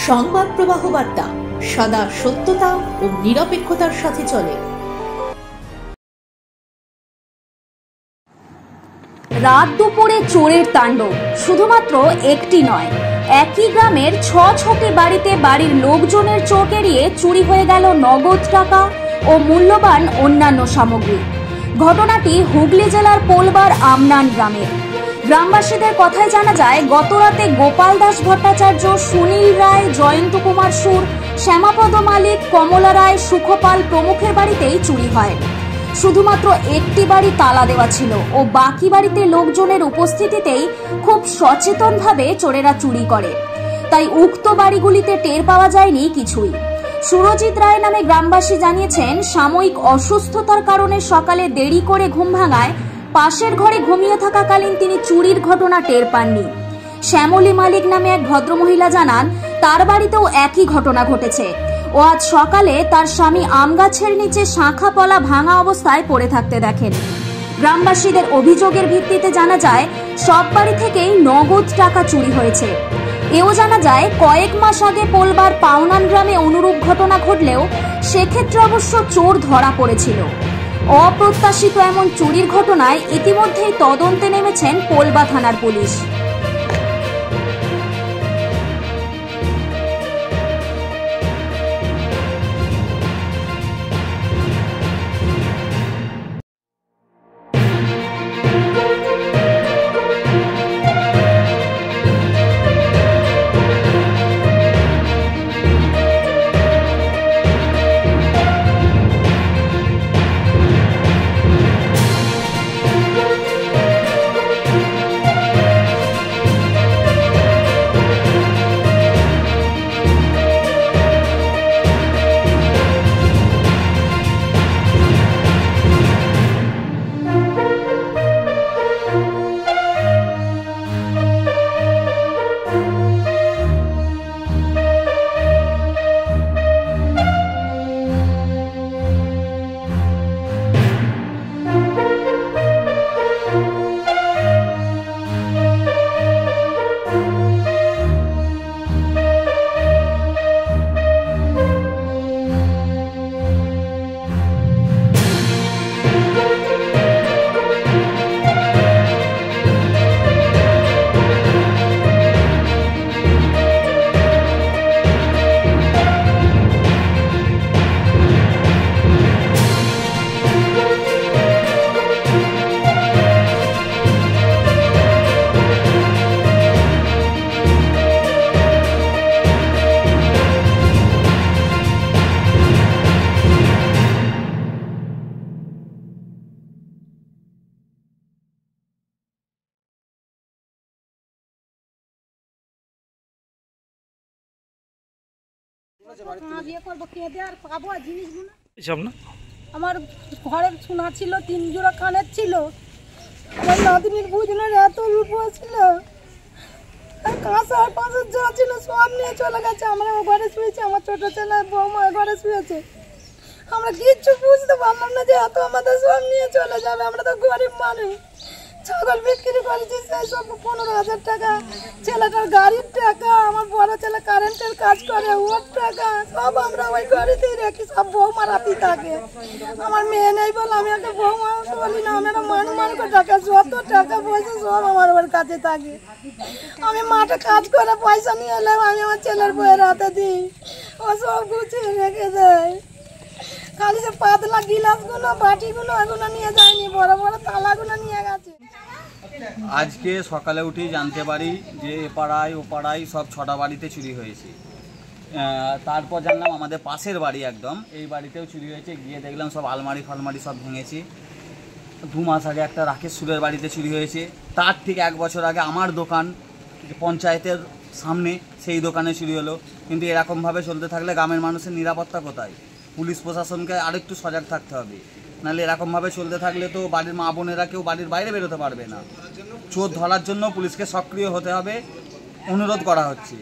সংবাদ প্রবাহ বার্তা সদা সত্যতা ও নিরপেক্ষতার সাথে চলে। রাত দুপুরে চোরের তাণ্ডব শুধুমাত্র একটি নয়, একই গ্রামের ছটি বাড়িতে বাড়ির লোকজনের চোখ এড়িয়ে চুরি হয়ে গেল নগদ টাকা ও মূল্যবান অন্যান্য সামগ্রী। ঘটনাটি হুগলি জেলার পোলবার আমনান গ্রামে। গ্রামবাসীদের কথায় জানা যায়, গতরাতে গোপাল দাস ভট্টাচার্য, সুনীল রায়, জয়ন্ত কুমার সুর, শ্যামাপদ মালিক, কমলা রায়, সুখপাল প্রমুখের বাড়িতেই চুরি হয়। শুধুমাত্র একটি বাড়ি তালা দেওয়া ছিল ও বাকি বাড়িতে লোকজনের উপস্থিতিতেই খুব সচেতনভাবে চোরেরা চুরি করে, তাই উক্ত বাড়িগুলিতে টের পাওয়া যায়নি কিছুই। সুরজিৎ রায় নামে গ্রামবাসী জানিয়েছেন, সাময়িক অসুস্থতার কারণে সকালে দেরি করে ঘুম ভাঙায় পাশের ঘরে ঘুমিয়ে থাকাকালীন তিনি চুরির ঘটনা টের পাননি। শ্যামলী মালিক নামে এক ভদ্রমহিলা জানান, তার বাড়িতেও একই ঘটনা ঘটেছে ও আজ সকালে তার স্বামী আম গাছের নিচে শাখা পলা ভাঙা অবস্থায় পড়ে থাকতে দেখেন। গ্রামবাসীদের অভিযোগের ভিত্তিতে জানা যায়, সব বাড়ি থেকেই নগদ টাকা চুরি হয়েছে। এও জানা যায়, কয়েক মাস আগে পোলবার পাওনান গ্রামে অনুরূপ ঘটনা ঘটলেও সেক্ষেত্রে অবশ্য চোর ধরা পড়েছিল। অপ্রত্যাশিত এমন চুরির ঘটনায় ইতিমধ্যেই তদন্তে নেমেছেন পোলবা থানার পুলিশ। আমার ঘরের সোনা ছিল, 3 জোড়া কানের ছিল, আমার নাতনির বুঝনের এত রূপো ছিল, কাঁচা আর পাঁচের যা ছিল সব নিয়ে চলে গেছে। আমরা ঘরে শুয়েছি, আমার ছোট ছেলে বৌমা ঘরে শুয়েছে। আমরা কিচ্ছু বুঝতে পারলাম না যে এত আমাদের সব নিয়ে চলে যাবে। আমরা তো গরিব মানুষ, ছাগল বিক্রি করেছি সেই সব 15,000 টাকা, ছেলেটার গাড়ির টাকা, আমার বড় ছেলে কারেন্টের কাজ করে ওর টাকা সব আমরা ওই গাড়িতেই রেখি। সব বৌমার হাতেই থাকে। আমার মেয়ে নেই বলে আমি একটা বৌমা বলি না, আমি একটা মানুষ টাকা, যত টাকা পয়সা সব আমার ওর কাছে থাকে। আমি মাঠে কাজ করে পয়সা নিয়ে এলাম, আমি আমার ছেলের বইয়ের হাতে দিই, ও সব গুছিয়ে রেখে দেয়। খালি সে পাতলা গিলাসগুলো, বাটিগুলো এগুলো নিয়ে যায়নি, বড় বড় তালাগুলো নিয়ে গেছে। আজকে সকালে উঠেই জানতে পারি যে এ পাড়ায় ও পাড়ায় সব 6টা বাড়িতে চুরি হয়েছে। তারপর জানলাম আমাদের পাশের বাড়ি একদম এই বাড়িতেও চুরি হয়েছে। গিয়ে দেখলাম সব আলমারি ফালমারি সব ভেঙেছে। 2 মাস আগে একটা রাকেশ সুরের বাড়িতে চুরি হয়েছে। তার ঠিক 1 বছর আগে আমার দোকান পঞ্চায়েতের সামনে, সেই দোকানে চুরি হলো। কিন্তু এরকমভাবে চলতে থাকলে গ্রামের মানুষের নিরাপত্তা কোথায়? পুলিশ প্রশাসনকে আরেকটু সজাগ থাকতে হবে, নাহলে এরকমভাবে চলতে থাকলে তো বাড়ির মা বোনেরা কেউ বাড়ির বাইরে বেরোতে পারবে না। চোর ধরার জন্য পুলিশকে সক্রিয় হতে হবে, অনুরোধ করা হচ্ছে।